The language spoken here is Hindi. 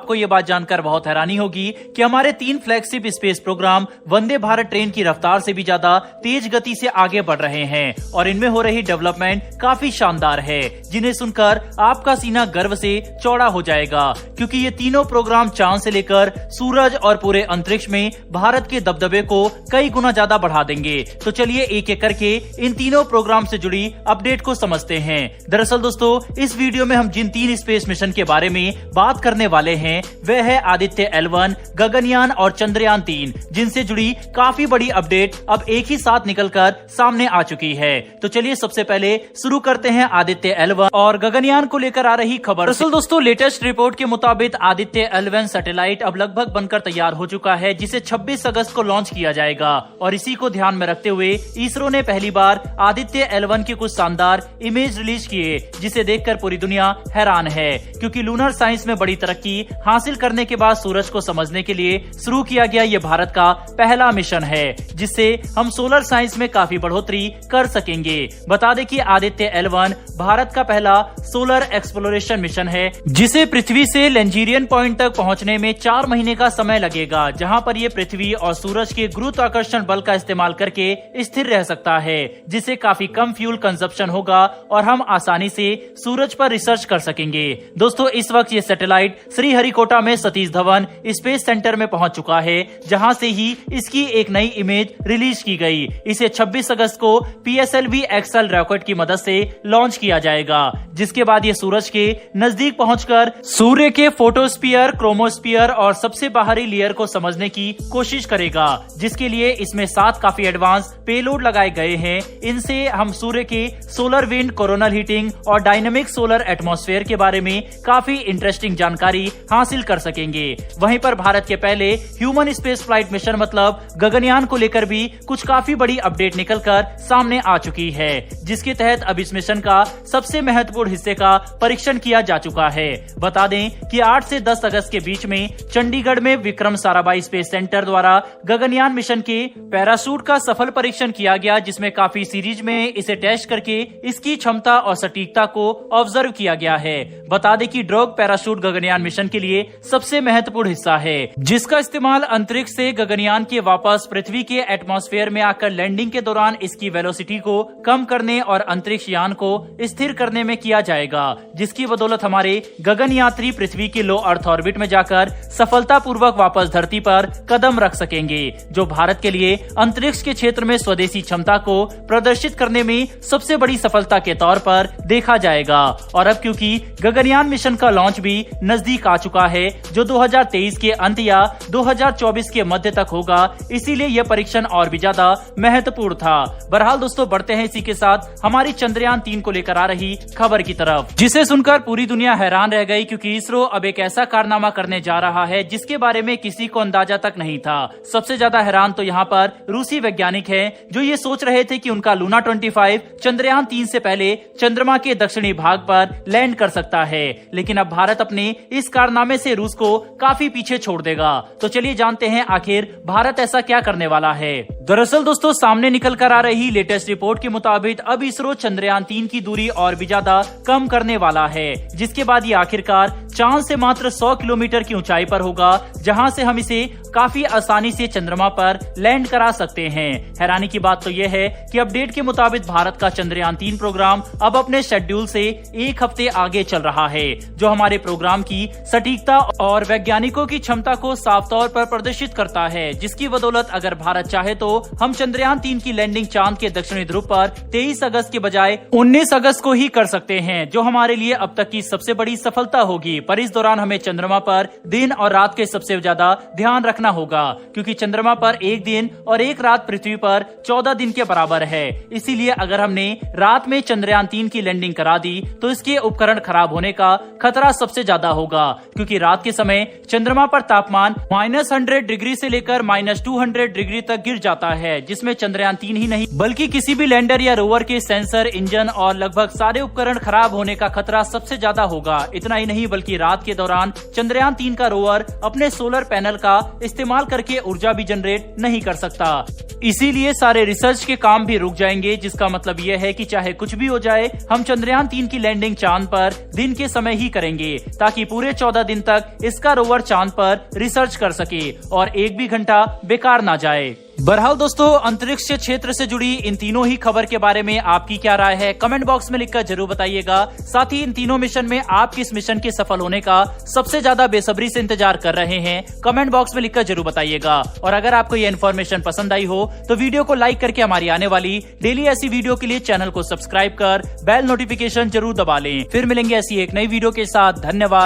आपको ये बात जानकर बहुत हैरानी होगी कि हमारे 3 flagship space programme Vande Bharat train की रफ्तार से भी ज्यादा तेज गति से आगे बढ़ रहे हैं और इनमें हो रही डेवलपमेंट काफी शानदार है, जिन्हें सुनकर आपका सीना गर्व से चौड़ा हो जाएगा, क्योंकि ये तीनों प्रोग्राम चांद से लेकर सूरज और पूरे अंतरिक्ष में भारत के दबदबे को कई गुना ज्यादा बढ़ा देंगे। तो चलिए एक एक करके इन तीनों प्रोग्राम से जुड़ी अपडेट को समझते हैं। दरअसल दोस्तों, इस वीडियो में हम जिन 3 स्पेस मिशन के बारे में बात करने वाले हैं वह है आदित्य L1, गगनयान और चंद्रयान 3, जिनसे जुड़ी काफी बड़ी अपडेट अब एक ही साथ निकलकर सामने आ चुकी है। तो चलिए सबसे पहले शुरू करते हैं आदित्य L1 और गगनयान को लेकर आ रही खबर। दरअसल दोस्तों, लेटेस्ट रिपोर्ट के मुताबिक आदित्य L1 सैटेलाइट अब लगभग बनकर तैयार हो चुका है, जिसे 26 अगस्त को लॉन्च किया जाएगा और इसी को ध्यान में रखते हुए इसरो ने पहली बार आदित्य L1 के कुछ शानदार इमेज रिलीज किए, जिसे देखकर पूरी दुनिया हैरान है, क्योंकि लूनर साइंस में बड़ी तरक्की हासिल करने के बाद सूरज को समझने के लिए शुरू किया गया ये भारत का पहला मिशन है, जिससे हम सोलर साइंस में काफी बढ़ोतरी कर सकेंगे। बता दें कि आदित्य L1 भारत का पहला सोलर एक्सप्लोरेशन मिशन है, जिसे पृथ्वी से लेंजीरियन पॉइंट तक पहुंचने में 4 महीने का समय लगेगा, जहां पर ये पृथ्वी और सूरज के गुरुत्वाकर्षण बल का इस्तेमाल करके स्थिर रह सकता है, जिससे काफी कम फ्यूल कंजप्शन होगा और हम आसानी से सूरज पर रिसर्च कर सकेंगे। दोस्तों, इस वक्त ये सैटेलाइट श्रीहरिकोटा में सतीश धवन स्पेस सेंटर में पहुंच चुका है, जहां से ही इसकी एक नई इमेज रिलीज की गई। इसे 26 अगस्त को PSLV XL रॉकेट की मदद से लॉन्च किया जाएगा, जिसके बाद ये सूरज के नजदीक पहुंचकर सूर्य के फोटोस्फीयर, क्रोमोस्फीयर और सबसे बाहरी लेयर को समझने की कोशिश करेगा, जिसके लिए इसमें 7 काफी एडवांस पेलोड लगाए गए हैं। इनसे हम सूर्य के सोलर विंड, कोरोनल हीटिंग और डायनेमिक सोलर एटमॉस्फेयर के बारे में काफी इंटरेस्टिंग जानकारी हासिल कर सकेंगे। वहीं पर भारत के पहले ह्यूमन स्पेस फ्लाइट मिशन मतलब गगनयान को लेकर भी कुछ काफी बड़ी अपडेट निकलकर सामने आ चुकी है, जिसके तहत अब इस मिशन का सबसे महत्वपूर्ण हिस्से का परीक्षण किया जा चुका है। बता दें कि 8 से 10 अगस्त के बीच में चंडीगढ़ में विक्रम साराभाई स्पेस सेंटर द्वारा गगनयान मिशन के पैराशूट का सफल परीक्षण किया गया, जिसमें काफी सीरीज में इसे टेस्ट करके इसकी क्षमता और सटीकता को ऑब्जर्व किया गया है। बता दें कि ड्रॉग पैराशूट गगनयान मिशन के लिए सबसे महत्वपूर्ण हिस्सा है, जिसका इस्तेमाल अंतरिक्ष से गगनयान के वापस पृथ्वी के एटमॉस्फेयर में आकर लैंडिंग के दौरान इसकी वेलोसिटी को कम करने और अंतरिक्ष यान को स्थिर करने में किया जाएगा, जिसकी बदौलत हमारे गगन यात्री पृथ्वी के लो अर्थ ऑर्बिट में जाकर सफलतापूर्वक वापस धरती पर कदम रख सकेंगे, जो भारत के लिए अंतरिक्ष के क्षेत्र में स्वदेशी क्षमता को प्रदर्शित करने में सबसे बड़ी सफलता के तौर पर देखा जाएगा। और अब क्योंकि गगनयान मिशन का लॉन्च भी नजदीक आ चुका है, जो 2023 के अंत या 2024 के मध्य तक होगा, इसीलिए यह परीक्षण और भी ज्यादा महत्वपूर्ण था। बहरहाल दोस्तों, बढ़ते हैं इसी के साथ हमारी चंद्रयान 3 को लेकर आ रही खबर की तरफ, जिसे सुनकर पूरी दुनिया हैरान रह गई, क्योंकि इसरो अब एक ऐसा कारनामा करने जा रहा है जिसके बारे में किसी को अंदाजा तक नहीं था। सबसे ज्यादा हैरान तो यहाँ पर रूसी वैज्ञानिक हैं, जो ये सोच रहे थे कि उनका लूना 25 चंद्रयान 3 से पहले चंद्रमा के दक्षिणी भाग पर लैंड कर सकता है, लेकिन अब भारत अपने इस कारनामे से रूस को काफी पीछे छोड़ देगा। तो चलिए जानते हैं आखिर भारत ऐसा क्या करने वाला है। दरअसल दोस्तों, सामने निकल कर आ रही लेटेस्ट रिपोर्ट के मुताबिक अब इसरो चंद्रयान 3 की दूरी और भी ज्यादा कम करने वाला है, जिसके बाद ये आखिरकार चांद से मात्र 100 किलोमीटर की ऊंचाई पर होगा, जहां से हम इसे काफी आसानी से चंद्रमा पर लैंड करा सकते हैं। हैरानी की बात तो यह है कि अपडेट के मुताबिक भारत का चंद्रयान 3 प्रोग्राम अब अपने शेड्यूल से 1 हफ्ते आगे चल रहा है, जो हमारे प्रोग्राम की सटीकता और वैज्ञानिकों की क्षमता को साफ तौर पर प्रदर्शित करता है, जिसकी बदौलत अगर भारत चाहे तो हम चंद्रयान 3 की लैंडिंग चांद के दक्षिणी ध्रुव पर 23 अगस्त के बजाय 19 अगस्त को ही कर सकते हैं, जो हमारे लिए अब तक की सबसे बड़ी सफलता होगी। पर इस दौरान हमें चंद्रमा पर दिन और रात के सबसे ज्यादा ध्यान रखना होगा, क्योंकि चंद्रमा पर 1 दिन और 1 रात पृथ्वी पर 14 दिन के बराबर है। इसीलिए अगर हमने रात में चंद्रयान 3 की लैंडिंग करा दी तो इसके उपकरण खराब होने का खतरा सबसे ज्यादा होगा, क्योंकि रात के समय चंद्रमा पर तापमान -100 डिग्री से लेकर -200 डिग्री तक गिर जाता आता है, जिसमें चंद्रयान 3 ही नहीं बल्कि किसी भी लैंडर या रोवर के सेंसर, इंजन और लगभग सारे उपकरण खराब होने का खतरा सबसे ज्यादा होगा। इतना ही नहीं बल्कि रात के दौरान चंद्रयान 3 का रोवर अपने सोलर पैनल का इस्तेमाल करके ऊर्जा भी जनरेट नहीं कर सकता। इसीलिए सारे रिसर्च के काम भी रुक जाएंगे, जिसका मतलब यह है कि चाहे कुछ भी हो जाए, हम चंद्रयान 3 की लैंडिंग चांद पर दिन के समय ही करेंगे, ताकि पूरे 14 दिन तक इसका रोवर चांद पर रिसर्च कर सके और एक भी घंटा बेकार ना जाए। बहरहाल दोस्तों, अंतरिक्ष क्षेत्र से जुड़ी इन तीनों ही खबर के बारे में आपकी क्या राय है, कमेंट बॉक्स में लिखकर जरूर बताइएगा। साथ ही इन तीनों मिशन में आप किस मिशन के सफल होने का सबसे ज्यादा बेसब्री से इंतजार कर रहे हैं, कमेंट बॉक्स में लिखकर जरूर बताइएगा। और अगर आपको यह इन्फॉर्मेशन पसंद आई हो तो वीडियो को लाइक करके हमारी आने वाली डेली ऐसी वीडियो के लिए चैनल को सब्सक्राइब कर बेल नोटिफिकेशन जरूर दबा लें। फिर मिलेंगे ऐसी एक नई वीडियो के साथ। धन्यवाद।